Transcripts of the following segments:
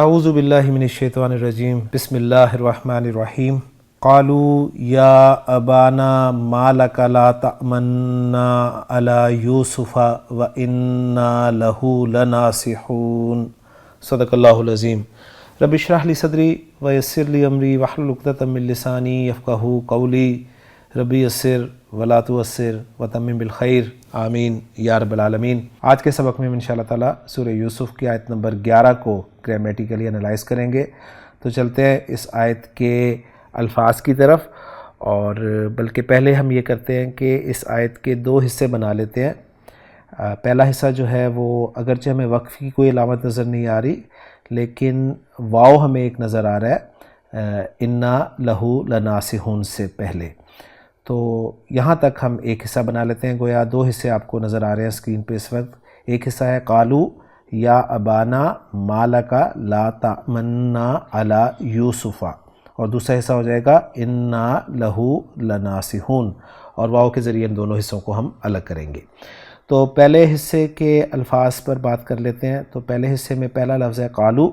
اعوذ باللہ من الشیطان الرجیم بسم اللہ الرحمن الرحیم قالوا یا ابانا ما لک لا تأمنا علی یوسف وإنا لہ لناصحون صدق اللہ العظیم۔ رب اشرح لی صدری ویسر لی امری واحلل عقدۃ من لسانی یفقہوا قولی رب یسر ولا تعسر وتمم بالخیر آمین یا رب العالمین۔ آج کے سبق میں انشاءاللہ تعالیٰ سورہ یوسف کی آیت نمبر 11 کو گرامیٹیکلی انالائز کریں گے۔ تو چلتے ہیں اس آیت کے الفاظ کی طرف، اور بلکہ پہلے ہم یہ کرتے ہیں کہ اس آیت کے دو حصے بنا لیتے ہیں۔ پہلا حصہ جو ہے وہ اگرچہ ہمیں وقف کی کوئی علامت نظر نہیں آ رہی، لیکن واو ہمیں ایک نظر آ رہا ہے انا لہو لناصحون سے پہلے۔ تو یہاں تک ہم ایک حصہ بنا لیتے ہیں، گویا دو حصے آپ کو نظر آ رہے ہیں اسکرین پہ اس وقت۔ ایک حصہ ہے قالو یا ابانا ما لک لا تأمنا علی یوسف، اور دوسرا حصہ ہو جائے گا انا لہو لناصحون، اور واو کے ذریعے ان دونوں حصوں کو ہم الگ کریں گے۔ تو پہلے حصے کے الفاظ پر بات کر لیتے ہیں۔ تو پہلے حصے میں پہلا لفظ ہے قالو،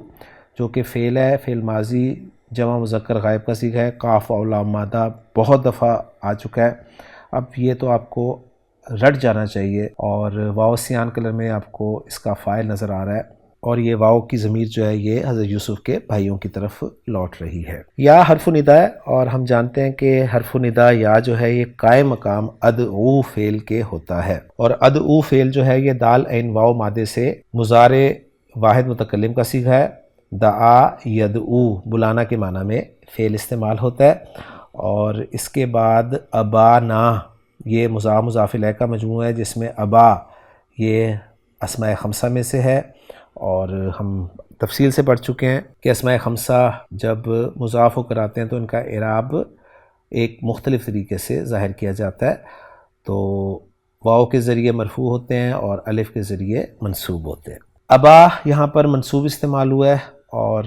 جو کہ فعل ہے، فعل ماضی جمع مذکر غائب کا صیغہ ہے، کاف اور لام مادہ بہت دفعہ آ چکا ہے۔ اب یہ تو آپ کو رٹ جانا چاہیے، اور واو سیان کلر میں آپ کو اس کا فاعل نظر آ رہا ہے، اور یہ واو کی ضمیر جو ہے یہ حضرت یوسف کے بھائیوں کی طرف لوٹ رہی ہے۔ یا حرف ندا ہے، اور ہم جانتے ہیں کہ حرف ندا یا جو ہے یہ قائم مقام ادعو فعل کے ہوتا ہے، اور ادعو فعل جو ہے یہ دال عین واو مادے سے مضارع واحد متکلم کا صیغہ ہے۔ دعا یدعو بلانا کے معنی میں فعل استعمال ہوتا ہے، اور اس کے بعد ابانا یہ مضاف مضاف الیہ کا مجموعہ ہے، جس میں ابا یہ اسماء خمسہ میں سے ہے، اور ہم تفصیل سے پڑھ چکے ہیں کہ اسماء خمسہ جب مضاف ہو کر آتے ہیں تو ان کا اعراب ایک مختلف طریقے سے ظاہر کیا جاتا ہے۔ تو واو کے ذریعے مرفوع ہوتے ہیں اور الف کے ذریعے منصوب ہوتے ہیں۔ ابا یہاں پر منصوب استعمال ہوا ہے، اور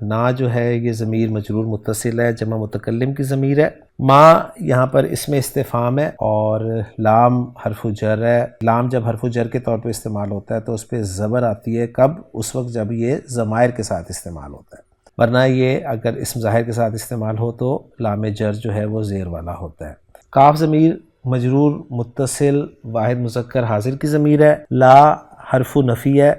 نا جو ہے یہ ضمیر مجرور متصل ہے، جمع متکلم کی ضمیر ہے۔ ما یہاں پر اسم استفہام ہے، اور لام حرف جر ہے۔ لام جب حرف جر کے طور پہ استعمال ہوتا ہے تو اس پہ زبر آتی ہے، کب؟ اس وقت جب یہ ضمائر کے ساتھ استعمال ہوتا ہے، ورنہ یہ اگر اسم ظاہر کے ساتھ استعمال ہو تو لام جر جو ہے وہ زیر والا ہوتا ہے۔ کاف ضمیر مجرور متصل واحد مذکر حاضر کی ضمیر ہے۔ لا حرف نفی ہے،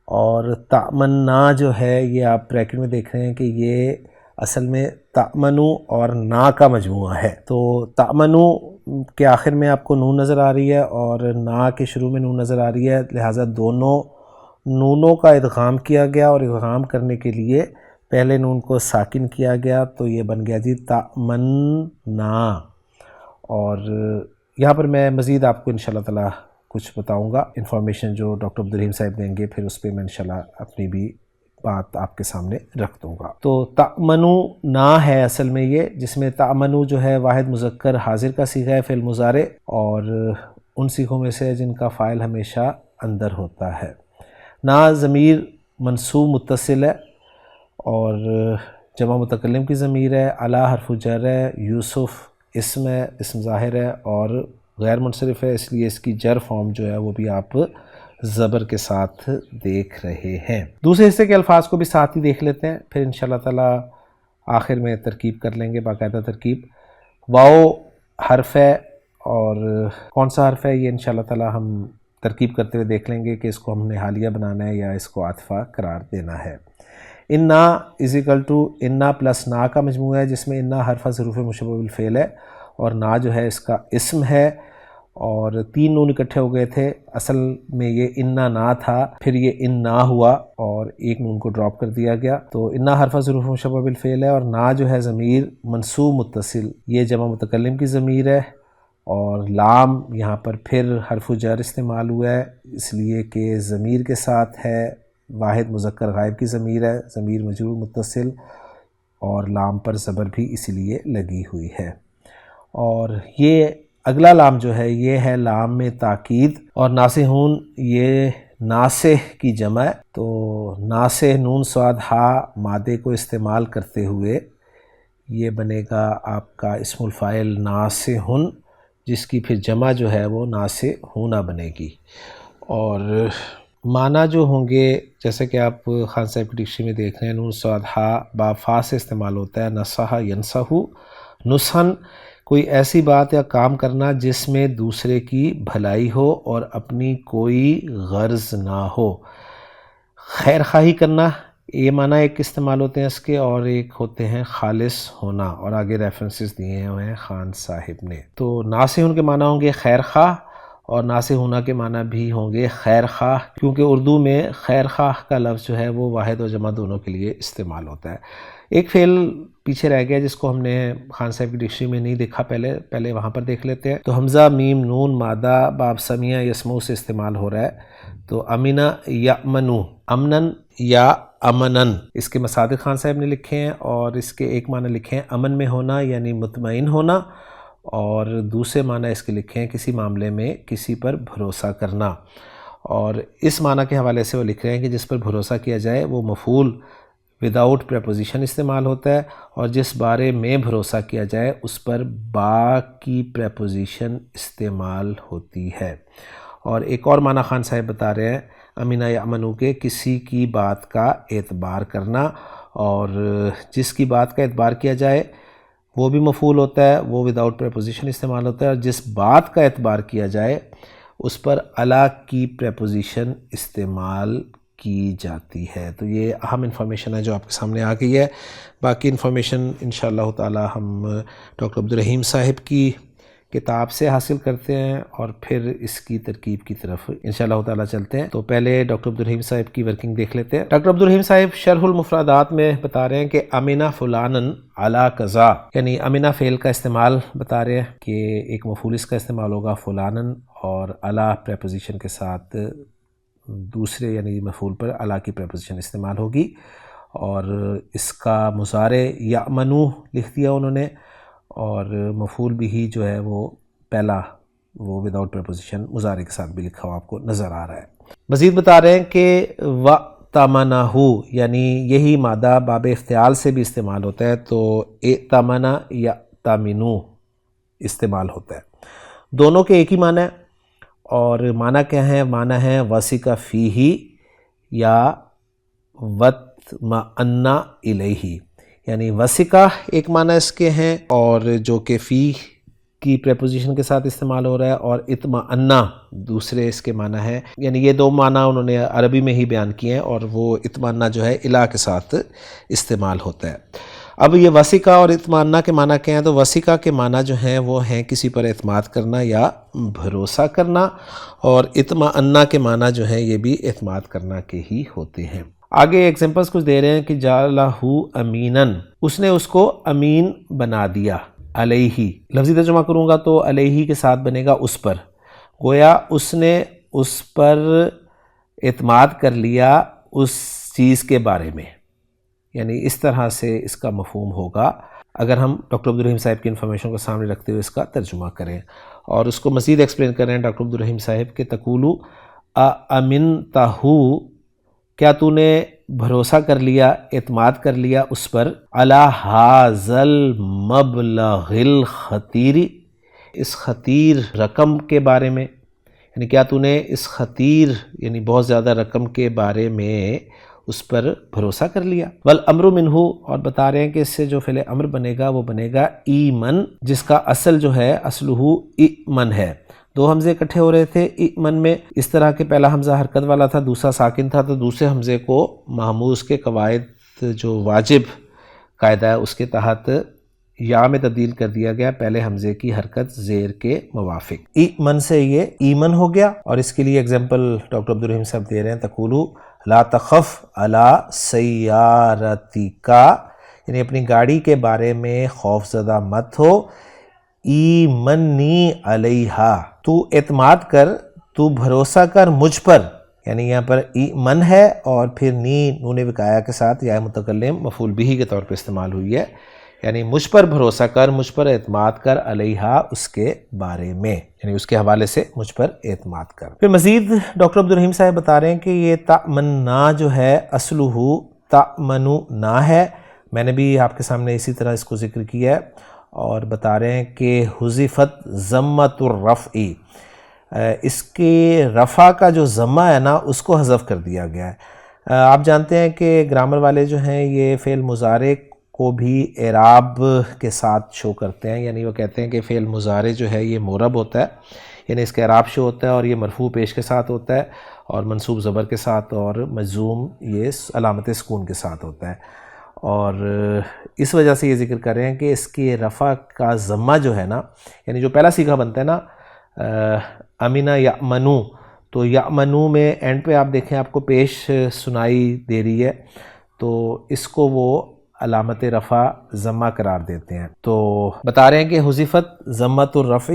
اور تأمنا جو ہے یہ آپ بریکٹ میں دیکھ رہے ہیں کہ یہ اصل میں تأمنو اور نا کا مجموعہ ہے۔ تو تأمنو کے آخر میں آپ کو نون نظر آ رہی ہے، اور نا کے شروع میں نون نظر آ رہی ہے، لہٰذا دونوں نونوں کا ادغام کیا گیا، اور ادغام کرنے کے لیے پہلے نون کو ساکن کیا گیا، تو یہ بن گیا جی تأمنا۔ اور یہاں پر میں مزید آپ کو انشاءاللہ تعالی کچھ بتاؤں گا، انفارمیشن جو ڈاکٹر عبدالرحیم صاحب دیں گے، پھر اس پہ میں انشاءاللہ اپنی بھی بات آپ کے سامنے رکھ دوں گا۔ تو تأمنو نا ہے اصل میں یہ، جس میں تأمنو جو ہے واحد مذکر حاضر کا صیغہ ہے فعل مضارع، اور ان صیغوں میں سے جن کا فاعل ہمیشہ اندر ہوتا ہے۔ نا ضمیر منصوب متصل ہے، اور جمع متکلم کی ضمیر ہے۔ علی حرف جر ہے، یوسف اسم ہے، اسم ظاہر ہے اور غیر منصرف ہے، اس لیے اس کی جر فارم جو ہے وہ بھی آپ زبر کے ساتھ دیکھ رہے ہیں۔ دوسرے حصے کے الفاظ کو بھی ساتھ ہی دیکھ لیتے ہیں، پھر انشاءاللہ تعالی آخر میں ترکیب کر لیں گے، باقاعدہ ترکیب۔ واو حرف ہے، اور کون سا حرف ہے یہ انشاءاللہ تعالی ہم ترکیب کرتے ہوئے دیکھ لیں گے کہ اس کو ہم نے حالیہ بنانا ہے یا اس کو عاطفہ قرار دینا ہے۔ انا از اکول ٹو انا پلس نا کا مجموعہ ہے، جس میں انا حرف ظروف مشبہ بالفعل ہے، اور نا جو ہے اس کا اسم ہے، اور تین نون اکٹھے ہو گئے تھے، اصل میں یہ انا نا تھا، پھر یہ ان نا ہوا اور ایک نون کو ڈراپ کر دیا گیا۔ تو انا حرف ظروف مشبہ بالفعل ہے، اور نا جو ہے ضمیر منصوب متصل، یہ جمع متکلم کی ضمیر ہے، اور لام یہاں پر پھر حرف جر استعمال ہوا ہے، اس لیے کہ ضمیر کے ساتھ ہے، واحد مذکر غائب کی ضمیر ہے، ضمیر مجرور متصل، اور لام پر زبر بھی اسی لیے لگی ہوئی ہے۔ اور یہ اگلا لام جو ہے یہ ہے لام میں تاکید، اور ناصحون یہ ناصح کی جمع ہے، تو ناصح نون صاد ہا مادے کو استعمال کرتے ہوئے یہ بنے گا آپ کا اسم الفاعل ناصحن، جس کی پھر جمع جو ہے وہ ناصحون بنے گی۔ اور معنی جو ہوں گے جیسے کہ آپ خان صاحب کی ڈکشنری میں دیکھ رہے ہیں، نون صاد ہا با فا سے استعمال ہوتا ہے، نصح ینصح، نصحن کوئی ایسی بات یا کام کرنا جس میں دوسرے کی بھلائی ہو اور اپنی کوئی غرض نہ ہو، خیر خواہی کرنا، یہ معنی ایک استعمال ہوتے ہیں اس کے، اور ایک ہوتے ہیں خالص ہونا، اور آگے ریفرنسز دیے ہوئے ہیں خان صاحب نے۔ تو ناصح کے معنی ہوں گے خیر خواہ، اور ناصح ہونا کے معنی بھی ہوں گے خیر خواہ، کیونکہ اردو میں خیر خواہ کا لفظ جو ہے وہ واحد و جمع دونوں کے لیے استعمال ہوتا ہے۔ ایک فعل پیچھے رہ گیا جس کو ہم نے خان صاحب کی ڈکشنری میں نہیں دیکھا، پہلے وہاں پر دیکھ لیتے ہیں۔ تو حمزہ میم نون مادہ باب سمیع یسمو سے استعمال ہو رہا ہے، تو امینہ یأمنو، امنن یا امنن، اس کے مصادق خان صاحب نے لکھے ہیں، اور اس کے ایک معنی لکھے ہیں امن میں ہونا یعنی مطمئن ہونا، اور دوسرے معنی اس کے لکھے ہیں کسی معاملے میں کسی پر بھروسہ کرنا۔ اور اس معنی کے حوالے سے وہ لکھ رہے ہیں کہ جس پر بھروسہ کیا جائے وہ مفعول وداؤٹ پریپوزیشن استعمال ہوتا ہے، اور جس بارے میں بھروسہ کیا جائے اس پر با کی پریپوزیشن استعمال ہوتی ہے۔ اور ایک اور معنی خان صاحب بتا رہے ہیں امینہ یأمنو کے کسی کی بات کا اعتبار کرنا، اور جس کی بات کا اعتبار کیا جائے وہ بھی مفعول ہوتا ہے، وہ وداؤٹ پریپوزیشن استعمال ہوتا ہے، اور جس بات کا اعتبار کیا جائے اس پر الا کی پریپوزیشن استعمال کی جاتی ہے۔ تو یہ اہم انفارمیشن ہے جو آپ کے سامنے آ گئی ہے۔ باقی انفارمیشن انشاءاللہ تعالی ہم ڈاکٹر عبدالرحیم صاحب کی کتاب سے حاصل کرتے ہیں، اور پھر اس کی ترکیب کی طرف انشاءاللہ تعالی چلتے ہیں۔ تو پہلے ڈاکٹر عبدالرحیم صاحب کی ورکنگ دیکھ لیتے ہیں۔ ڈاکٹر عبدالرحیم صاحب شرح المفردات میں بتا رہے ہیں کہ امینہ فلانن علی قضا، یعنی امینہ فعل کا استعمال بتا رہے ہیں کہ ایک مفعول اس کا استعمال ہوگا فلانن، اور علی پریپوزیشن کے ساتھ دوسرے یعنی مفعول پر علی کی پریپوزیشن استعمال ہوگی، اور اس کا مضارع یأمنو لکھ دیا انہوں نے، اور مفعول بھی جو ہے وہ پہلا وہ وداؤٹ پریپوزیشن مضارع کے ساتھ بھی لکھا ہوا آپ کو نظر آ رہا ہے۔ مزید بتا رہے ہیں کہ وَأْتَمَنَهُ، یعنی یہی مادہ باب افتعال سے بھی استعمال ہوتا ہے، تو ائتمنہ یا تامنو استعمال ہوتا ہے، دونوں کے ایک ہی معنی ہے، اور معنی کیا ہے؟ معنی ہے وثق فیہ یا وَاطْمَأَنَّ الیہ، یعنی وثقہ ایک معنی اس کے ہیں، اور جو کہ فی کی پریپوزیشن کے ساتھ استعمال ہو رہا ہے، اور اطمئنہ دوسرے اس کے معنی ہے، یعنی یہ دو معنی انہوں نے عربی میں ہی بیان کیے ہیں، اور وہ اطمئنہ جو ہے الا کے ساتھ استعمال ہوتا ہے۔ اب یہ وثقہ اور اطمئنہ کے معنی کیا ہیں؟ تو وثقہ کے معنی جو ہیں وہ ہیں کسی پر اعتماد کرنا یا بھروسہ کرنا، اور اطمئنہ کے معنی جو ہیں یہ بھی اعتماد کرنا کے ہی ہوتے ہیں۔ آگے ایگزامپلس کچھ دے رہے ہیں کہ جعلہ امینن، اس نے اس کو امین بنا دیا، علیہ لفظی ترجمہ کروں گا تو علیہ کے ساتھ بنے گا اس پر، گویا اس نے اس پر اعتماد کر لیا اس چیز کے بارے میں، یعنی اس طرح سے اس کا مفہوم ہوگا اگر ہم ڈاکٹر عبدالرحیم صاحب کی انفارمیشن کو سامنے رکھتے ہوئے اس کا ترجمہ کریں، اور اس کو مزید ایکسپلین کر رہے ہیں ڈاکٹر عبدالرحیم صاحب کہ تقولو امنتہ، کیا تو نے بھروسہ کر لیا، اعتماد کر لیا اس پر، علی ھذا المبلغ الخطیر، اس خطیر رقم کے بارے میں، یعنی کیا تو نے اس خطیر یعنی بہت زیادہ رقم کے بارے میں اس پر بھروسہ کر لیا۔ والامر منہ، اور بتا رہے ہیں کہ اس سے جو فعل امر بنے گا وہ بنے گا ایمن، جس کا اصل جو ہے اصلہ ایمن ہے، دو حمزے اکٹھے ہو رہے تھے ایمن میں، اس طرح کہ پہلا حمزہ حرکت والا تھا دوسرا ساکن تھا، تو دوسرے حمزے کو محموز کے قواعد جو واجب قاعدہ ہے اس کے تحت یا میں تبدیل کر دیا گیا، پہلے حمزے کی حرکت زیر کے موافق، ایمن سے یہ ایمن ہو گیا۔ اور اس کے لیے اگزامپل ڈاکٹر عبدالرحیم صاحب دے رہے ہیں، تقولو لا تخف علی سیارتک، یعنی اپنی گاڑی کے بارے میں خوف زدہ مت ہو، ایمنی علیہا، تو اعتماد کر، تو بھروسہ کر مجھ پر، یعنی یہاں پر ایمن ہے اور پھر نون وقایہ کے ساتھ یا متکلم مفعول بہ کے طور پہ استعمال ہوئی ہے، یعنی مجھ پر بھروسہ کر، مجھ پر اعتماد کر، علیہا اس کے بارے میں، یعنی اس کے حوالے سے مجھ پر اعتماد کر۔ پھر مزید ڈاکٹر عبدالرحیم صاحب بتا رہے ہیں کہ یہ تأمنا جو ہے اصلہ تأمنو نہ ہے، میں نے بھی آپ کے سامنے اسی طرح اس کو ذکر کیا ہے، اور بتا رہے ہیں کہ حذفت ضمۃ الرفع، اس کی رفع کا جو ضمہ ہے نا اس کو حذف کر دیا گیا ہے۔ آپ جانتے ہیں کہ گرامر والے جو ہیں یہ فعل مضارع کو بھی اعراب کے ساتھ شو کرتے ہیں، یعنی وہ کہتے ہیں کہ فعل مضارع جو ہے یہ مورب ہوتا ہے، یعنی اس کا اعراب شو ہوتا ہے اور یہ مرفوع پیش کے ساتھ ہوتا ہے اور منصوب زبر کے ساتھ اور مجزوم یہ علامت سکون کے ساتھ ہوتا ہے، اور اس وجہ سے یہ ذکر کر رہے ہیں کہ اس کی رفع کا ضمہ جو ہے نا، یعنی جو پہلا صیغہ بنتا ہے نا امینہ یأمنو، تو یأمنو میں اینڈ پہ آپ دیکھیں آپ کو پیش سنائی دے رہی ہے، تو اس کو وہ علامت رفع ضمہ قرار دیتے ہیں۔ تو بتا رہے ہیں کہ حذفت ضمۃ الرفع،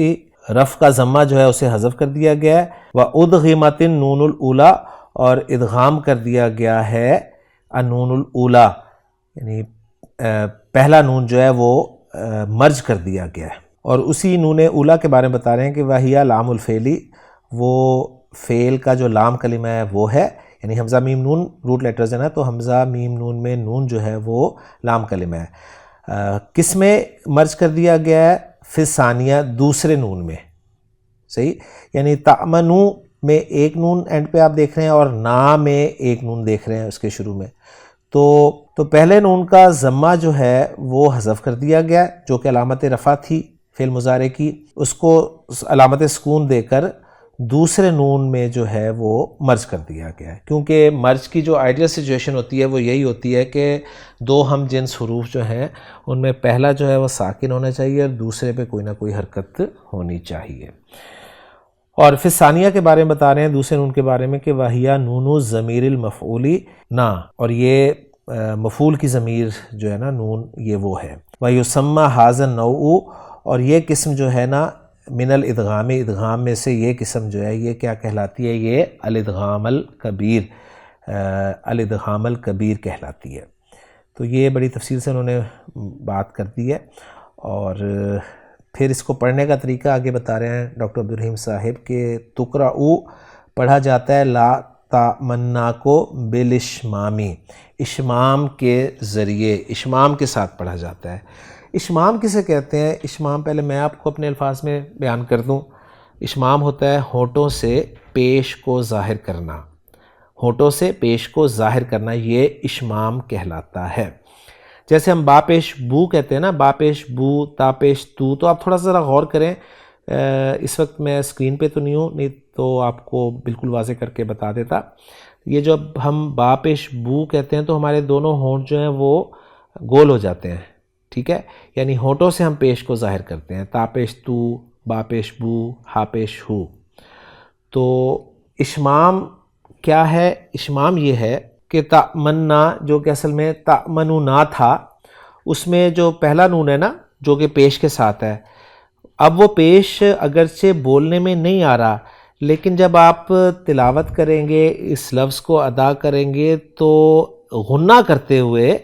رفع کا ضمہ جو ہے اسے حذف کر دیا گیا ہے، وَأُدْغِمَتِ النُّونُ الْأُولَى، اور ادغام کر دیا گیا ہے النون الاولی، یعنی پہلا نون جو ہے وہ مرج کر دیا گیا ہے۔ اور اسی نون اولا کے بارے میں بتا رہے ہیں کہ وَهِيَ لام الفعلی، وہ فعل کا جو لام کلمہ ہے وہ ہے، یعنی حمزہ میم نون روٹ لیٹرز ہیں نا، تو حمزہ میم نون میں نون جو ہے وہ لام کلمہ ہے۔ کس میں مرج کر دیا گیا ہے؟ فی ثانیہ، دوسرے نون میں، صحیح، یعنی تأمنو میں ایک نون اینڈ پہ آپ دیکھ رہے ہیں اور نا میں ایک نون دیکھ رہے ہیں اس کے شروع میں، تو پہلے نون کا ضمہ جو ہے وہ حذف کر دیا گیا جو کہ علامت رفع تھی فعل مضارع کی، اس کو علامت سکون دے کر دوسرے نون میں جو ہے وہ مرج کر دیا گیا ہے، کیونکہ مرج کی جو آئیڈیل سچویشن ہوتی ہے وہ یہی ہوتی ہے کہ دو ہم جنس حروف جو ہیں ان میں پہلا جو ہے وہ ساکن ہونا چاہیے اور دوسرے پہ کوئی نہ کوئی حرکت ہونی چاہیے۔ اور پھر ثانیہ کے بارے میں بتا رہے ہیں دوسرے نون کے بارے میں کہ وَهِيَ نون ضمیر المفعولی نا، اور یہ مفعول کی ضمیر جو ہے نا نون یہ وہ ہے۔ وَيُسَمَّى هَذَا النَّوْعُ، اور یہ قسم جو ہے نا من الادغام، ادغام میں سے یہ قسم جو ہے یہ کیا کہلاتی ہے؟ یہ الادغام الکبیر، الادغام الکبیر کہلاتی ہے۔ تو یہ بڑی تفصیل سے انہوں نے بات کر دی ہے، اور پھر اس کو پڑھنے کا طریقہ آگے بتا رہے ہیں ڈاکٹر عبدالرحیم صاحب کہ تقرأ پڑھا جاتا ہے لا تأمنا کو بالاشمامی، اشمام کے ذریعے، اشمام کے ساتھ پڑھا جاتا ہے۔ اشمام کسے کہتے ہیں؟ اشمام پہلے میں آپ کو اپنے الفاظ میں بیان کر دوں۔ اشمام ہوتا ہے ہونٹوں سے پیش کو ظاہر کرنا، ہونٹوں سے پیش کو ظاہر کرنا، یہ اشمام کہلاتا ہے۔ جیسے ہم با پیش بو کہتے ہیں نا، با پیش بو، تا پیش تو آپ تھوڑا سا ذرا غور کریں، اس وقت میں اسکرین پہ تو نہیں ہوں، نہیں تو آپ کو بالکل واضح کر کے بتا دیتا۔ یہ جب ہم با پیش بو کہتے ہیں تو ہمارے دونوں ہونٹ جو ہیں وہ گول ہو جاتے ہیں، ٹھیک ہے، یعنی ہونٹوں سے ہم پیش کو ظاہر کرتے ہیں، تا پیش تو، با پیش بو، ہا پیش ہو۔ تو اشمام کیا ہے؟ اشمام یہ ہے کہ تأمنا جو کہ اصل میں تأمنو نا تھا، اس میں جو پہلا نون ہے نا جو کہ پیش کے ساتھ ہے، اب وہ پیش اگرچہ بولنے میں نہیں آ رہا، لیکن جب آپ تلاوت کریں گے، اس لفظ کو ادا کریں گے تو غنہ کرتے ہوئے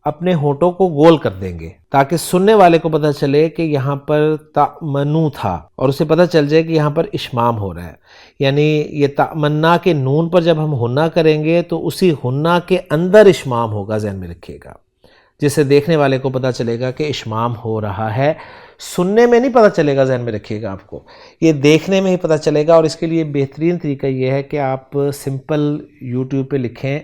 اپنے ہونٹوں کو گول کر دیں گے تاکہ سننے والے کو پتہ چلے کہ یہاں پر تأمنو تھا اور اسے پتہ چل جائے کہ یہاں پر اشمام ہو رہا ہے۔ یعنی یہ تأمنا کے نون پر جب ہم غنہ کریں گے تو اسی غنہ کے اندر اشمام ہوگا، ذہن میں رکھیے گا، جس سے دیکھنے والے کو پتہ چلے گا کہ اشمام ہو رہا ہے۔ سننے میں نہیں پتہ چلے گا، ذہن میں رکھیے گا، آپ کو یہ دیکھنے میں ہی پتہ چلے گا۔ اور اس کے لیے بہترین طریقہ یہ ہے کہ آپ سمپل یوٹیوب پہ لکھیں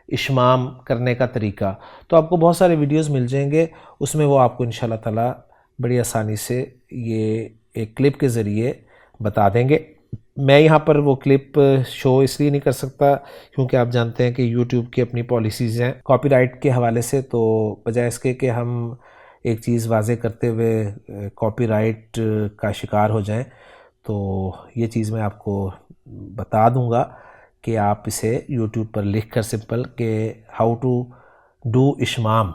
اشمام کرنے کا طریقہ، تو آپ کو بہت سارے ویڈیوز مل جائیں گے، اس میں وہ آپ کو انشاءاللہ تعالی بڑی آسانی سے یہ ایک کلپ کے ذریعے بتا دیں گے۔ میں یہاں پر وہ کلپ شو اس لیے نہیں کر سکتا کیونکہ آپ جانتے ہیں کہ یوٹیوب کی اپنی پالیسیز ہیں کاپی رائٹ کے حوالے سے، تو بجائے اس کے کہ ہم ایک چیز واضح کرتے ہوئے کاپی رائٹ کا شکار ہو جائیں، تو یہ چیز میں آپ کو بتا دوں گا کہ آپ اسے یوٹیوب پر لکھ کر سمپل کہ ہاؤ ٹو ڈو اشمام،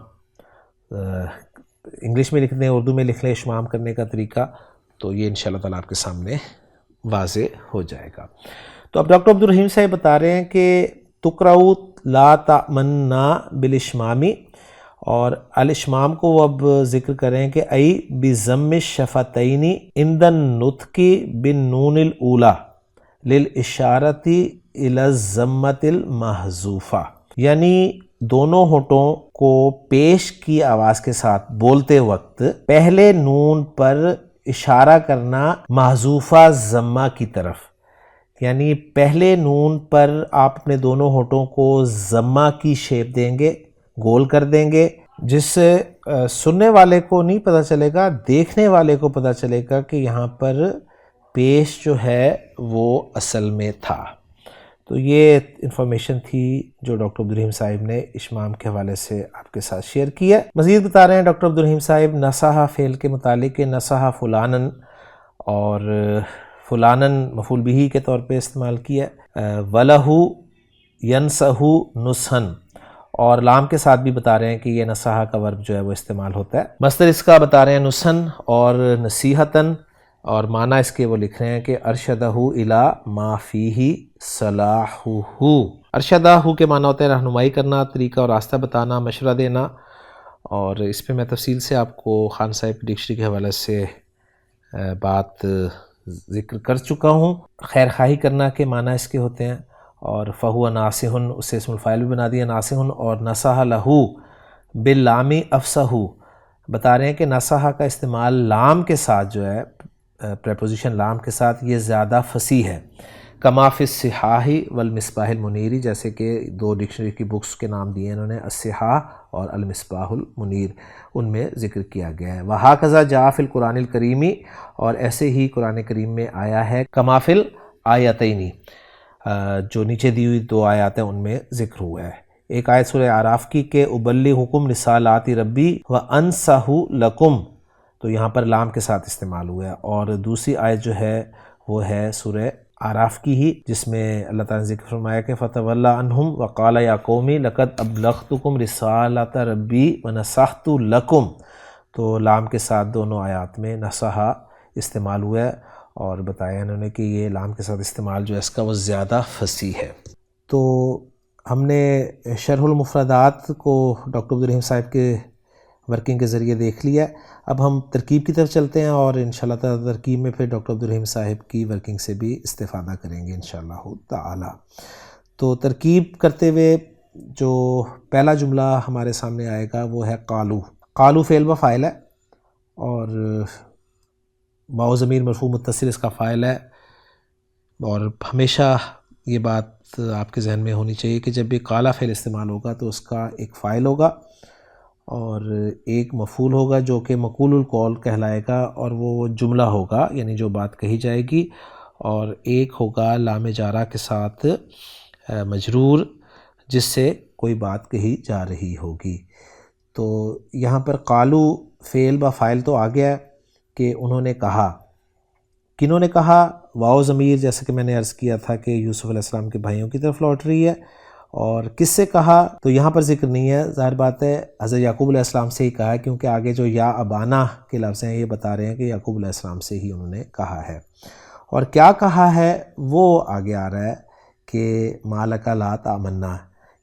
انگلش میں لکھ دیں، اردو میں لکھ لیں اشمام کرنے کا طریقہ، تو یہ انشاءاللہ تعالیٰ آپ کے سامنے واضح ہو جائے گا۔ تو اب ڈاکٹر عبدالرحیم صاحب بتا رہے ہیں کہ تقرأ لا تأمنا بالاشمامی، اور الاشمام کو وہ اب ذکر کریں کہ ای بضم الشفتین عند النطق بالنون الاولی للاشارۃ الی الضمۃ المحذوفہ، یعنی دونوں ہونٹوں کو پیش کی آواز کے ساتھ بولتے وقت پہلے نون پر اشارہ کرنا محذوفہ ضمہ کی طرف، یعنی پہلے نون پر آپ اپنے دونوں ہونٹوں کو ضمہ کی شیپ دیں گے، گول کر دیں گے، جس سے سننے والے کو نہیں پتہ چلے گا، دیکھنے والے کو پتہ چلے گا کہ یہاں پر پیش جو ہے وہ اصل میں تھا۔ تو یہ انفارمیشن تھی جو ڈاکٹر عبدالرحیم صاحب نے اشمام کے حوالے سے آپ کے ساتھ شیئر کی ہے۔ مزید بتا رہے ہیں ڈاکٹر عبدالرحیم صاحب نصح فعل کے متعلق کہ نصح فلانن، اور فلانن مفعول بہ کے طور پہ استعمال کیا ہے، وَلَهُ يَنْصَحُ نُصْحًا، اور لام کے ساتھ بھی بتا رہے ہیں کہ یہ نصح کا ورب جو ہے وہ استعمال ہوتا ہے۔ مصدر اس کا بتا رہے ہیں نصحً اور نصیحتاً، اور معنی اس کے وہ لکھ رہے ہیں کہ ارشدہ الی ما فیہ صلاحہ۔ ارشدہ کے معنی ہوتے ہیں رہنمائی کرنا، طریقہ اور راستہ بتانا، مشورہ دینا، اور اس پہ میں تفصیل سے آپ کو خان صاحب کی ڈکشنری کے حوالے سے بات ذکر کر چکا ہوں۔ خیر خواہی کرنا کے معنی اس کے ہوتے ہیں، اور فہو ناصح، اسے اسم الفاعل بھی بنا دیا ناصح، اور نصح لہ باللام افصح، بتا رہے ہیں کہ نصح کا استعمال لام کے ساتھ جو ہے، پریپوزیشن لام کے ساتھ، یہ زیادہ فصیح ہے۔ کما فی الصحاح والمصباح المنیر، جیسے کہ دو ڈکشنری کی بکس کے نام دیے انہوں نے، الصحاح اور المصباح المنیر، ان میں ذکر کیا گیا ہے۔ وَهَكَذَا جَاءَ فِي الْقُرْآنِ الْكَرِيمِ، اور ایسے ہی قرآن کریم میں آیا ہے کما فی الآیتین، جو نیچے دی ہوئی دو آیات ہیں ان میں ذکر ہوا ہے۔ ایک آیت سورہ اعراف کی کہ ابلغکم رسالات ربی وانصح لکم، تو یہاں پر لام کے ساتھ استعمال ہوا ہے، اور دوسری آیت جو ہے وہ ہے سورہ اعراف کی ہی، جس میں اللہ تعالیٰ نے ذکر فرمایا کہ فَتَوَلَّى عَنْهُمْ وَقَالَ يَا قَوْمِ لَقَدْ أَبْلَغْتُكُمْ رِسَالَةَ رَبِّي وَنَصَحْتُ لَكُمْ، تو لام کے ساتھ دونوں آیات میں نصح استعمال ہوا ہے، اور بتایا انہوں نے کہ یہ لام کے ساتھ استعمال جو ہے اس کا وہ زیادہ فصیح ہے۔ تو ہم نے شرح المفردات کو ڈاکٹر عبدالرحیم صاحب کے ورکنگ کے ذریعے دیکھ لیا ہے۔ اب ہم ترکیب کی طرف چلتے ہیں، اور انشاءاللہ تعالیٰ ترکیب میں پھر ڈاکٹر عبدالرحیم صاحب کی ورکنگ سے بھی استفادہ کریں گے انشاءاللہ تعالیٰ۔ تو ترکیب کرتے ہوئے جو پہلا جملہ ہمارے سامنے آئے گا وہ ہے قالو۔ قالو فعل و فاعل ہے، اور واو ضمیر مرفوع متصل اس کا فاعل ہے، اور ہمیشہ یہ بات آپ کے ذہن میں ہونی چاہیے کہ جب بھی قالا فعل استعمال ہوگا تو اس کا ایک فاعل ہوگا اور ایک مفعول ہوگا جو کہ مقول القول کہلائے گا، اور وہ جملہ ہوگا یعنی جو بات کہی جائے گی، اور ایک ہوگا لام جارہ کے ساتھ مجرور جس سے کوئی بات کہی جا رہی ہوگی۔ تو یہاں پر قالو فعل و فاعل تو آ گیا ہے کہ انہوں نے کہا، کنہوں نے کہا؟ واو ضمیر جیسے کہ میں نے عرض کیا تھا کہ یوسف علیہ السلام کے بھائیوں کی طرف لوٹ رہی ہے، اور کس سے کہا تو یہاں پر ذکر نہیں ہے، ظاہر بات ہے حضرت یعقوب علیہ السلام سے ہی کہا ہے، کیونکہ آگے جو یا ابانا کے لفظ ہیں یہ بتا رہے ہیں کہ یعقوب علیہ السلام سے ہی انہوں نے کہا ہے۔ اور کیا کہا ہے وہ آگے آ رہا ہے کہ مالک لا تأمنا،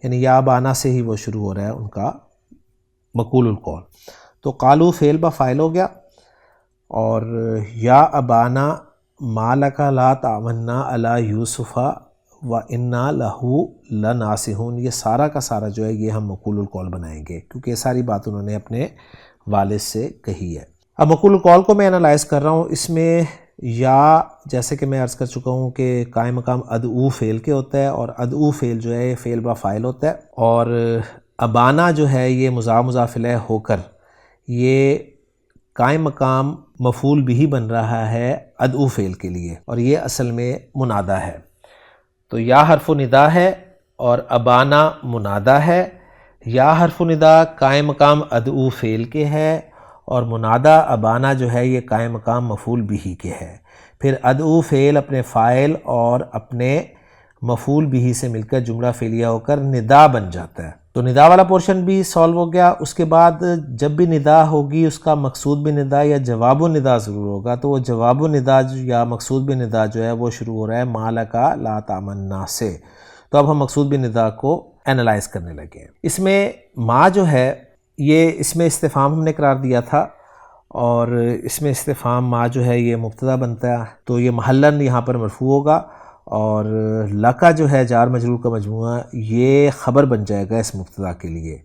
یعنی یا ابانا سے ہی وہ شروع ہو رہا ہے ان کا مقول القول۔ تو قالو فعل با فاعل ہو گیا، اور یا ابانا مالک لا تأمنا علی یوسف وَإِنَّا لَهُ لَنَاصِحُونَ، یہ سارا کا سارا جو ہے یہ ہم مقول القول بنائیں گے، کیونکہ یہ ساری بات انہوں نے اپنے والد سے کہی ہے۔ اب مقول القول کو میں انالائز کر رہا ہوں، اس میں یا جیسے کہ میں عرض کر چکا ہوں کہ قائم مقام ادعو فعل کے ہوتا ہے، اور ادعو فعل جو ہے یہ فعل با فاعل ہوتا ہے، اور ابانا جو ہے یہ مضاف مضاف الیہ ہو کر یہ قائم مقام مفعول بھی بن رہا ہے ادعو فعل کے لیے، اور یہ اصل میں منادہ ہے۔ تو یا حرف ندا ہے اور ابانا منادہ ہے، یا حرف ندا قائم مقام ادعو فعل کے ہے، اور منادہ ابانا جو ہے یہ قائم مقام مفعول بھی کے ہے۔ پھر ادعو فعل اپنے فاعل اور اپنے مفعول بھی سے مل کر جملہ فعلیہ ہو کر ندا بن جاتا ہے۔ تو ندا والا پورشن بھی سالو ہو گیا۔ اس کے بعد جب بھی ندا ہوگی اس کا مقصود بھی ندا یا جواب الندا ضرور ہوگا، تو وہ جواب الندا یا مقصود بھی ندا جو ہے وہ شروع ہو رہا ہے مالکا لا تأمنا سے۔ تو اب ہم مقصود بھی ندا کو اینالائز کرنے لگے ہیں۔ اس میں ما جو ہے یہ اس میں استفہام ہم نے قرار دیا تھا، اور اس میں استفہام ما جو ہے یہ مبتدا بنتا ہے، تو یہ محلن یہاں پر مرفوع ہوگا، اور لکا جو ہے جار مجرور کا مجموعہ یہ خبر بن جائے گا اس مبتدا کے لیے،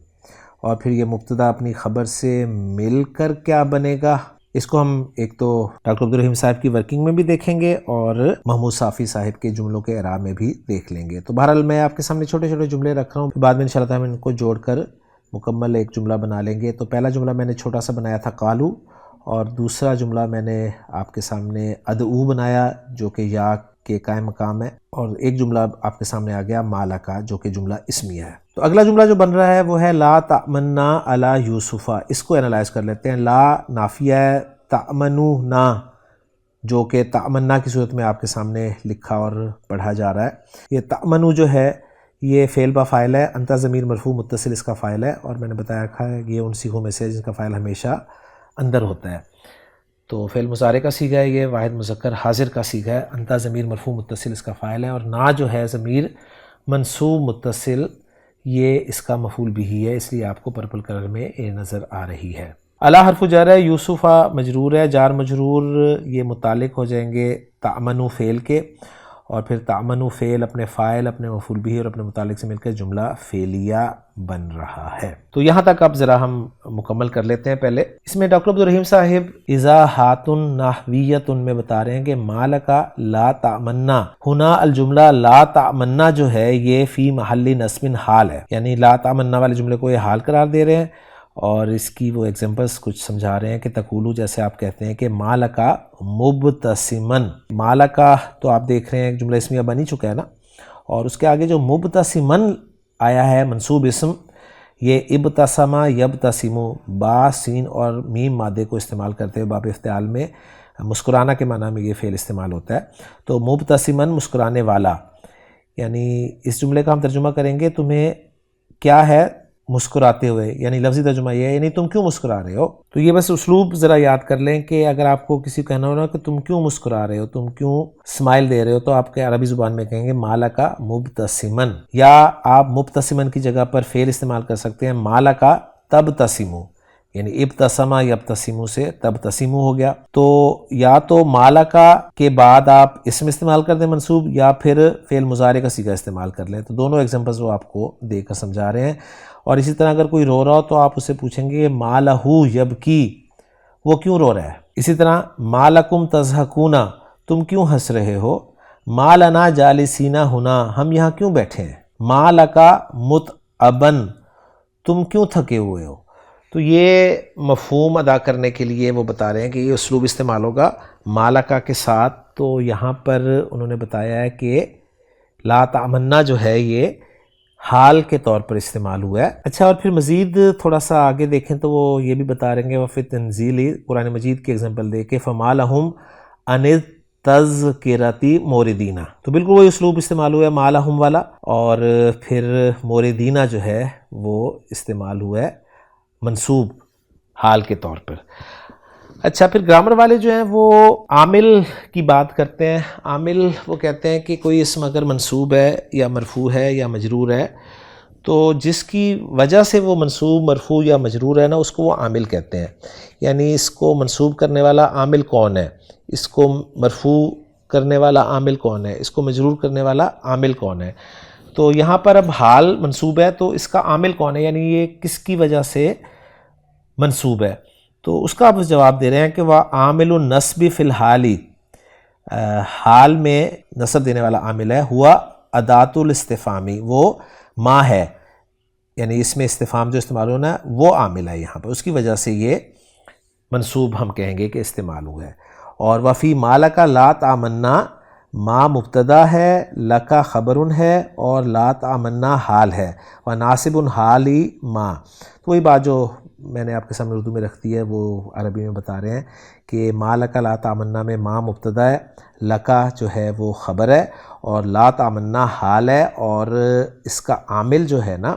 اور پھر یہ مبتدا اپنی خبر سے مل کر کیا بنے گا، اس کو ہم ایک تو ڈاکٹر عبدالرحیم صاحب کی ورکنگ میں بھی دیکھیں گے اور محمود صافی صاحب کے جملوں کے اعراب میں بھی دیکھ لیں گے. تو بہرحال میں آپ کے سامنے چھوٹے چھوٹے جملے رکھ رہا ہوں, بعد میں انشاءاللہ تعالیٰ ہم ان کو جوڑ کر مکمل ایک جملہ بنا لیں گے. تو پہلا جملہ میں نے چھوٹا سا بنایا تھا قالو, اور دوسرا جملہ میں نے آپ کے سامنے ادعو بنایا جو کہ یا کے قائم مقام ہے, اور ایک جملہ آپ کے سامنے آ گیا مالا کا جو کہ جملہ اسمیہ ہے. تو اگلا جملہ جو بن رہا ہے وہ ہے لا تأمنا علی یوسفا. اس کو انالائز کر لیتے ہیں. لا نافیہ ہے, تأمنو نا جو کہ تأمنا کی صورت میں آپ کے سامنے لکھا اور پڑھا جا رہا ہے. یہ تأمنو جو ہے یہ فعل با فاعل ہے, انتا ضمیر مرفوع متصل اس کا فاعل ہے, اور میں نے بتایا رکھا ہے یہ ان صیغوں میں سے جن کا فاعل ہمیشہ اندر ہوتا ہے. تو فعل مضارع کا صیغہ ہے, یہ واحد مذکر حاضر کا صیغہ ہے. انتا ضمیر مرفوع متصل اس کا فاعل ہے, اور نا جو ہے ضمیر منصوب متصل یہ اس کا مفعول بھی ہے, اس لیے آپ کو پرپل کلر میں یہ نظر آ رہی ہے. الا حرف جر ہے, یوسفہ مجرور ہے, جار مجرور یہ متعلق ہو جائیں گے تأمنو فعل کے, اور پھر تأمنو فعل اپنے فاعل اپنے مفعول بھی اور اپنے متعلق سے مل کر جملہ فعلیہ بن رہا ہے. تو یہاں تک اب ذرا ہم مکمل کر لیتے ہیں. پہلے اس میں ڈاکٹر عبدالرحیم صاحب اضاحات نحویۃ میں بتا رہے ہیں کہ مالکا لا تأمنا, ہنا الجملہ لا تأمنا جو ہے یہ فی محل نصب حال ہے, یعنی لا تأمنا والے جملے کو یہ حال قرار دے رہے ہیں, اور اس کی وہ ایگزامپلس کچھ سمجھا رہے ہیں کہ تقولو جیسے آپ کہتے ہیں کہ مالکا مبتسمن. مالکا تو آپ دیکھ رہے ہیں ایک جملہ اسمیہ بن ہی چکا ہے نا, اور اس کے آگے جو مبتسمن آیا ہے منصوب اسم, یہ ابتسمہ یبتسمو با سین اور میم مادے کو استعمال کرتے ہوئے باب افتعال میں مسکرانا کے معنی میں یہ فعل استعمال ہوتا ہے. تو مبتسمن مسکرانے والا, یعنی اس جملے کا ہم ترجمہ کریں گے تمہیں کیا ہے مسکراتے ہوئے, یعنی لفظی ترجمہ یہ ہے یعنی تم کیوں مسکرا رہے ہو. تو یہ بس اسلوب ذرا یاد کر لیں کہ اگر آپ کو کسی کو کہنا ہو نا کہ تم کیوں مسکرا رہے ہو, تم کیوں اسمائل دے رہے ہو, تو آپ کے عربی زبان میں کہیں گے مالکا مبتسمن, یا آپ مبتسمن کی جگہ پر فعل استعمال کر سکتے ہیں مالکا تبتسمو, یعنی ابتسمہ یبتسمو سے تبتسمو ہو گیا. تو یا تو مالکا کے بعد آپ اسم استعمال کر دیں منصوب, یا پھر فعل مضارع کا صیغہ استعمال کر لیں. تو دونوں ایگزامپلز وہ آپ کو دے کر سمجھا رہے ہیں. اور اسی طرح اگر کوئی رو رہا ہو تو آپ اسے پوچھیں گے مالہ یبکی, وہ کیوں رو رہا ہے. اسی طرح مالکم تضحکون, تم کیوں ہنس رہے ہو. مالنا جالسین ہنا, ہم یہاں کیوں بیٹھے ہیں. مالکا متعبن, تم کیوں تھکے ہوئے ہو. تو یہ مفہوم ادا کرنے کے لیے وہ بتا رہے ہیں کہ یہ اسلوب استعمال ہوگا مالکا کے ساتھ. تو یہاں پر انہوں نے بتایا ہے کہ لا تأمنا جو ہے یہ حال کے طور پر استعمال ہوا ہے. اچھا, اور پھر مزید تھوڑا سا آگے دیکھیں تو وہ یہ بھی بتا رہے ہیں کہ وفی تنزیلی قرآن مجید کی ایگزامپل دے کے فما لہم ان تذکرتی موردینہ, تو بالکل وہی اسلوب استعمال ہوا ہے ما لہم والا, اور پھر موردینہ جو ہے وہ استعمال ہوا ہے منصوب حال کے طور پر. اچھا, پھر گرامر والے جو ہیں وہ عامل کی بات کرتے ہیں. عامل وہ کہتے ہیں کہ کوئی اسم اگر منصوب ہے یا مرفوع ہے یا مجرور ہے, تو جس کی وجہ سے وہ منصوب مرفوع یا مجرور ہے نا, اس کو وہ عامل کہتے ہیں. یعنی اس کو منصوب کرنے والا عامل کون ہے, اس کو مرفوع کرنے والا عامل کون ہے, اس کو مجرور کرنے والا عامل کون ہے. تو یہاں پر اب حال منصوب ہے تو اس کا عامل کون ہے, یعنی یہ کس کی وجہ سے منصوب ہے. تو اس کا آپ جواب دے رہے ہیں کہ وہ عامل النصب فی الحالی, حال میں نصب دینے والا عامل ہے. ہوا ادات الاستفامی, وہ ما ہے, یعنی اس میں استفام جو استعمال ہونا ہے وہ عامل ہے یہاں پر, اس کی وجہ سے یہ منصوب ہم کہیں گے کہ استعمال ہوا ہے. اور وفی مالکا لا تأمنا, ما مبتدا ہے, لکا خبرن ہے, اور لا تأمنا حال ہے, و ناصب حالی ما. تو وہی بات جو میں نے آپ کے سامنے اردو میں رکھ دی ہے وہ عربی میں بتا رہے ہیں کہ ما لکا لا تأمنا میں ما مبتدا ہے, لکا جو ہے وہ خبر ہے, اور لا تأمنا حال ہے, اور اس کا عامل جو ہے نا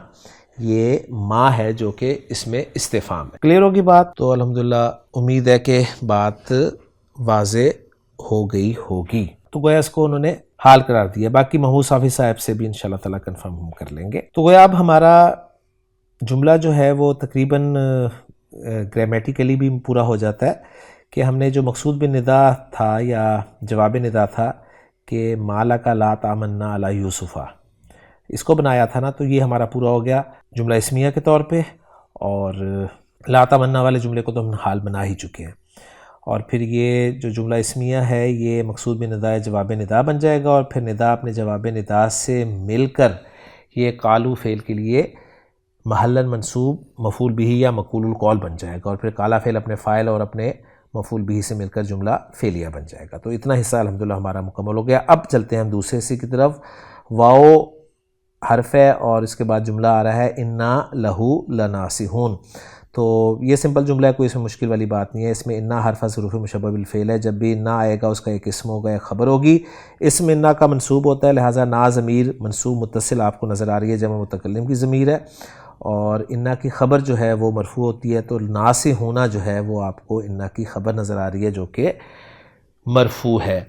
یہ ما ہے جو کہ اس میں استفہام ہے. کلیئر ہوگی بات؟ تو الحمدللہ امید ہے کہ بات واضح ہو گئی ہوگی. تو گویا اس کو انہوں نے حال قرار دیا. باقی محمود صافی صاحب سے بھی انشاءاللہ تعالیٰ کنفرم ہم کر لیں گے. تو گویا اب ہمارا جملہ جو ہے وہ تقریباً گرامیٹیکلی بھی پورا ہو جاتا ہے کہ ہم نے جو مقصود بالندا تھا یا جواب ندا تھا کہ مالکا لا تأمنا علی یوسفا, اس کو بنایا تھا نا, تو یہ ہمارا پورا ہو گیا جملہ اسمیہ کے طور پہ. اور لا تأمنا والے جملے کو تو ہم حال بنا ہی چکے ہیں. اور پھر یہ جو جملہ اسمیہ ہے یہ مقصود بن نداء جواب ندا بن جائے گا، اور پھر ندا اپنے جواب ندا سے مل کر یہ قالو فعل کے لیے محلاً منصوب مفعول بہ یا مقول القول بن جائے گا، اور پھر قالا فعل اپنے فاعل اور اپنے مفعول بہ سے مل کر جملہ فعلیہ بن جائے گا۔ تو اتنا حصہ الحمدللہ ہمارا مکمل ہو گیا۔ اب چلتے ہیں ہم دوسرے حصے کی طرف۔ واؤ حرف ہے اور اس کے بعد جملہ آ رہا ہے انا لہو لناصحون۔ تو یہ سمپل جملہ ہے، کوئی اس میں مشکل والی بات نہیں ہے۔ اس میں انا حرف حروف مشبہ بالفعل ہے، جب بھی انا آئے گا اس کا ایک اسم ہوگا، ایک خبر ہوگی۔ اسم انا کا منصوب ہوتا ہے، لہٰذا نا ضمیر منصوب متصل آپ کو نظر آ رہی ہے، جمع متکلم کی ضمیر ہے، اور انا کی خبر جو ہے وہ مرفوع ہوتی ہے، تو ناصحون جو ہے وہ آپ کو انا کی خبر نظر آ رہی ہے جو کہ مرفوع ہے،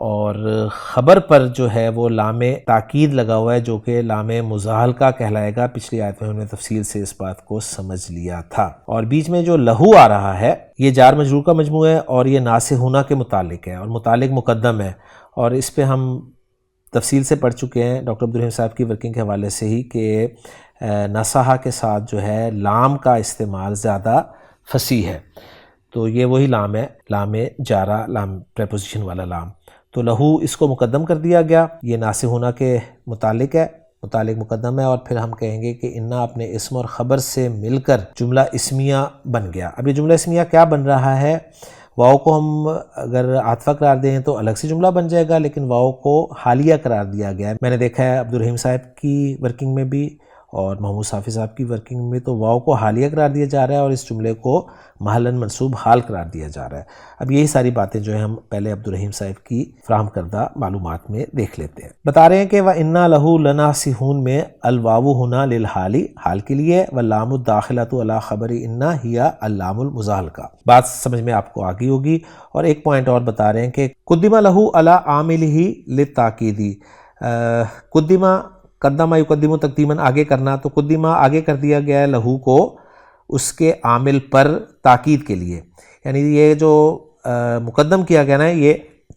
اور خبر پر جو ہے وہ لام تاکید لگا ہوا ہے جو کہ لام مزاحلقہ کہلائے گا۔ پچھلی آیت میں ہم نے تفصیل سے اس بات کو سمجھ لیا تھا۔ اور بیچ میں جو لہو آ رہا ہے یہ جار مجرور کا مجموعہ ہے، اور یہ ناصحون کے متعلق ہے، اور متعلق مقدم ہے، اور اس پہ ہم تفصیل سے پڑھ چکے ہیں ڈاکٹر عبدالرحیم صاحب کی ورکنگ کے حوالے سے ہی کہ نصحہ کے ساتھ جو ہے لام کا استعمال زیادہ فصیح ہے، تو یہ وہی لام ہے، لام جارہ، لام پریپوزیشن والا لام۔ تو لہو اس کو مقدم کر دیا گیا، یہ ناصحون کے متعلق ہے، متعلق مقدم ہے، اور پھر ہم کہیں گے کہ انا اپنے اسم اور خبر سے مل کر جملہ اسمیہ بن گیا۔ اب یہ جملہ اسمیہ کیا بن رہا ہے؟ واؤ کو ہم اگر عاطفہ قرار دیں تو الگ سے جملہ بن جائے گا، لیکن واؤ کو حالیہ قرار دیا گیا ہے۔ میں نے دیکھا ہے عبدالرحیم صاحب کی ورکنگ میں بھی اور محمود صافی صاحب کی ورکنگ میں، تو واؤ کو حالیہ قرار دیا جا رہا ہے اور اس جملے کو محلاً منصوب حال قرار دیا جا رہا ہے۔ اب یہی ساری باتیں جو ہیں ہم پہلے عبدالرحیم صاحب کی فراہم کردہ معلومات میں دیکھ لیتے ہیں۔ بتا رہے ہیں کہ وَإِنَّا لَهُ لَنَاصِحُونَ میں الواو ہنا للحالی، حال کے لیے، واللام الداخلۃ علی خبر انا ہی اللام المزاحلقہ۔ بات سمجھ میں آپ کو آ گئی ہوگی۔ اور ایک پوائنٹ اور بتا رہے ہیں کہ قدم لہو علی عاملہ للتاکیدی، قدمہ یقدم تقدیماً آگے کرنا، تو قدمہ آگے کر دیا گیا ہے لہو کو اس کے عامل پر تاکید کے لیے، یعنی یہ جو مقدم کیا گیا نا یہ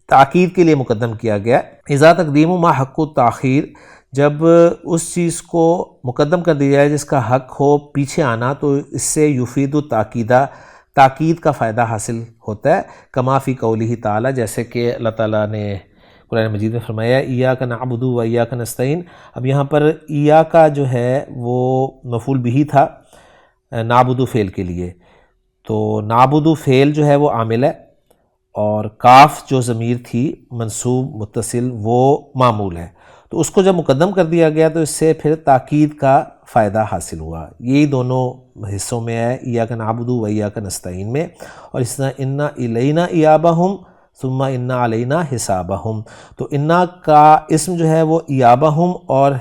تاکید کے لیے مقدم کیا گیا۔ اذا تقدیم ما حق التاخیر، جب اس چیز کو مقدم کر دیا جائے جس کا حق ہو پیچھے آنا، تو اس سے یفید التاکیدہ، تاکید کا فائدہ حاصل ہوتا ہے، کما فی قولہ تعالی، جیسے کہ اللہ تعالیٰ نے قرآن مجید میں فرمایا ایاک نعبد و ایاک نستعین۔ اب یہاں پر ایاک جو ہے وہ مفعول بہ تھا نعبد فعل کے لیے، تو نعبد فعل جو ہے وہ عامل ہے، اور کاف جو ضمیر تھی منصوب متصل وہ معمول ہے، تو اس کو جب مقدم کر دیا گیا تو اس سے پھر تاکید کا فائدہ حاصل ہوا۔ یہی دونوں حصوں میں ہے، ایاک نعبد و ایاک نستعین میں، اور اس طرح انا الینا ایابہم ثم انا علینا حسابہم، تو انا کا اسم جو ہے وہ ایابہم اور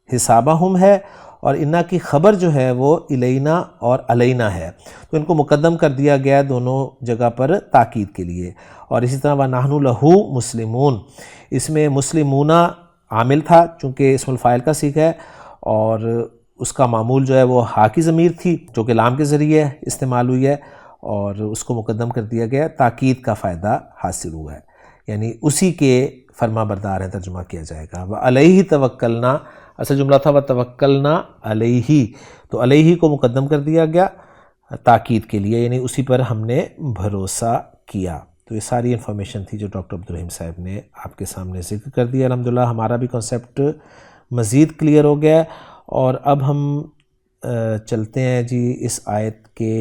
حسابہم ہے، اور انا کی خبر جو ہے وہ الینا اور علینا ہے، تو ان کو مقدم کر دیا گیا دونوں جگہ پر تاکید کے لیے۔ اور اسی طرح وَنَحْنُ لَهُ مسلمون، اس میں مسلمون عامل تھا چونکہ اسم الفاعل کا صیغہ ہے، اور اس کا معمول جو ہے وہ ہا کی ضمیر تھی جو کہ لام کے ذریعے استعمال ہوئی ہے، اور اس کو مقدم کر دیا گیا، تاکید کا فائدہ حاصل ہوا ہے، یعنی اسی کے فرما بردار ہیں، ترجمہ کیا جائے گا۔ وَعَلَيْهِ تَوَكَّلْنَا، اصل جملہ تھا وَتَوَكَّلْنَا عَلَيْهِ، تو علیہ کو مقدم کر دیا گیا تاکید کے لیے، یعنی اسی پر ہم نے بھروسہ کیا۔ تو یہ ساری انفارمیشن تھی جو ڈاکٹر عبدالرحیم صاحب نے آپ کے سامنے ذکر کر دیا۔ الحمدللہ ہمارا بھی کنسیپٹ مزید کلیئر ہو گیا ہے، اور اب ہم چلتے ہیں جی اس آیت کے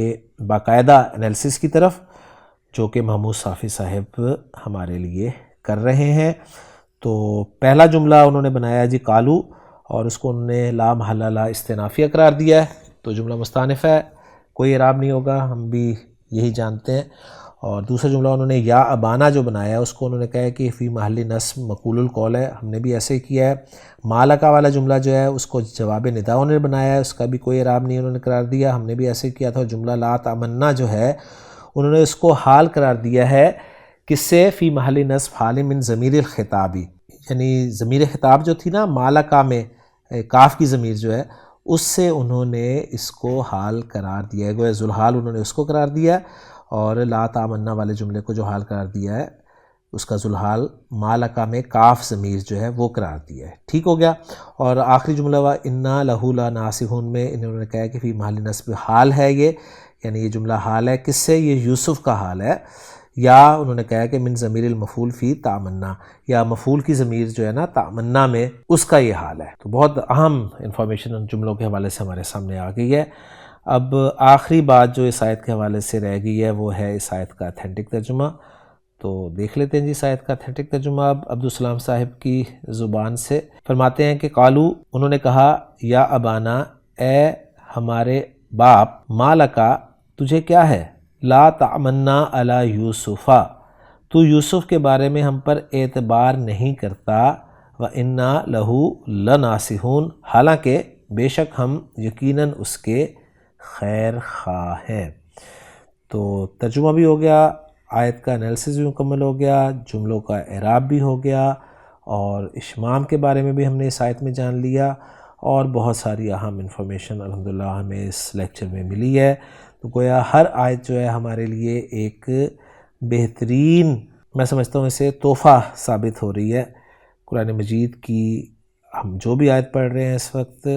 باقاعدہ انالیسس کی طرف، جو کہ محمود صافی صاحب ہمارے لیے کر رہے ہیں۔ تو پہلا جملہ انہوں نے بنایا جی قالو، اور اس کو انہوں نے لا محل لہ استنافیہ قرار دیا ہے، تو جملہ مستانف ہے، کوئی اعراب نہیں ہوگا، ہم بھی یہی جانتے ہیں۔ اور دوسرا جملہ انہوں نے یا ابانا جو بنایا ہے اس کو انہوں نے کہا ہے کہ فی محل نصب مقول القول ہے، ہم نے بھی ایسے ہی کیا ہے۔ مالکا والا جملہ جو ہے اس کو جواب ندا انہوں نے بنایا ہے، اس کا بھی کوئی اعراب نہیں انہوں نے قرار دیا، ہم نے بھی ایسے ہی کیا تھا۔ اور جملہ لا تمنا جو ہے انہوں نے اس کو حال قرار دیا ہے، کس سے؟ فی محل نصب حال من ضمیر الخطابی، یعنی ضمیر خطاب جو تھی نا مالکا میں، کاف کی ضمیر جو ہے اس سے انہوں نے اس کو حال قرار دیا ہے، گویا ذوالحال انہوں نے اس کو قرار دیا ہے، اور لا تمنا والے جملے کو جو حال قرار دیا ہے اس کا ذوالحال مالکا میں کاف ضمیر جو ہے وہ قرار دیا ہے، ٹھیک ہو گیا۔ اور آخری جملہ انا لہو لناصحون میں انہوں نے کہا کہ فی محل نصب حال ہے، یہ یعنی یہ جملہ حال ہے، کس سے؟ یہ یوسف کا حال ہے، یا انہوں نے کہا کہ من ضمیر المفعول فی تامنا، یا مفعول کی ضمیر جو ہے نا تامنا میں، اس کا یہ حال ہے۔ تو بہت اہم انفارمیشن ان جملوں کے حوالے سے ہمارے سامنے آ گئی ہے۔ اب آخری بات جو اس آیت کے حوالے سے رہ گئی ہے وہ ہے اس آیت کا اتھینٹک ترجمہ۔ تو دیکھ لیتے ہیں جی اس آیت کا اتھینٹک ترجمہ اب عبدالسلام صاحب کی زبان سے۔ فرماتے ہیں کہ قالو، انہوں نے کہا، یا ابانا، اے ہمارے باپ، مالکا، تجھے کیا ہے، لا تعمنا علی یوسفا، تو یوسف کے بارے میں ہم پر اعتبار نہیں کرتا، وَإِنَّا لَهُ لَنَاصِحُونَ، حالانکہ بے شک ہم یقیناً اس کے خیر خواہ ہیں۔ تو ترجمہ بھی ہو گیا، آیت کا انالیسس بھی مکمل ہو گیا، جملوں کا اعراب بھی ہو گیا، اور اشمام کے بارے میں بھی ہم نے اس آیت میں جان لیا، اور بہت ساری اہم انفارمیشن الحمدللہ ہمیں اس لیکچر میں ملی ہے۔ تو گویا ہر آیت جو ہے ہمارے لیے ایک بہترین، میں سمجھتا ہوں اسے تحفہ ثابت ہو رہی ہے۔ قرآن مجید کی ہم جو بھی آیت پڑھ رہے ہیں اس وقت،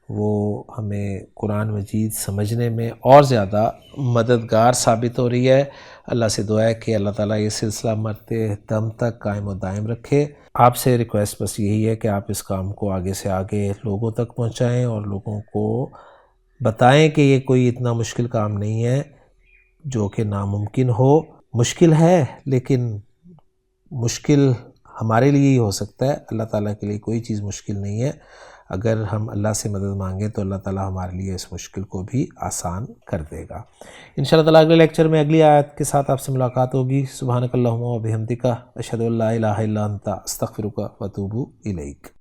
وہ ہمیں قرآن مجید سمجھنے میں اور زیادہ مددگار ثابت ہو رہی ہے۔ اللہ سے دعا ہے کہ اللہ تعالیٰ یہ سلسلہ مرتے دم تک قائم و دائم رکھے۔ آپ سے ریکویسٹ بس یہی ہے کہ آپ اس کام کو آگے سے آگے لوگوں تک پہنچائیں، اور لوگوں کو بتائیں کہ یہ کوئی اتنا مشکل کام نہیں ہے جو کہ ناممکن ہو۔ مشکل ہے، لیکن مشکل ہمارے لیے ہی ہو سکتا ہے، اللہ تعالیٰ کے لیے کوئی چیز مشکل نہیں ہے۔ اگر ہم اللہ سے مدد مانگیں تو اللہ تعالیٰ ہمارے لیے اس مشکل کو بھی آسان کر دے گا۔ انشاءاللہ تعالیٰ اگلے لیکچر میں اگلی آیت کے ساتھ آپ سے ملاقات ہوگی۔ سبحانک اللہم و بحمدک، اشہد ان لا الہ الا انت، استغفرک و اتوب الیک۔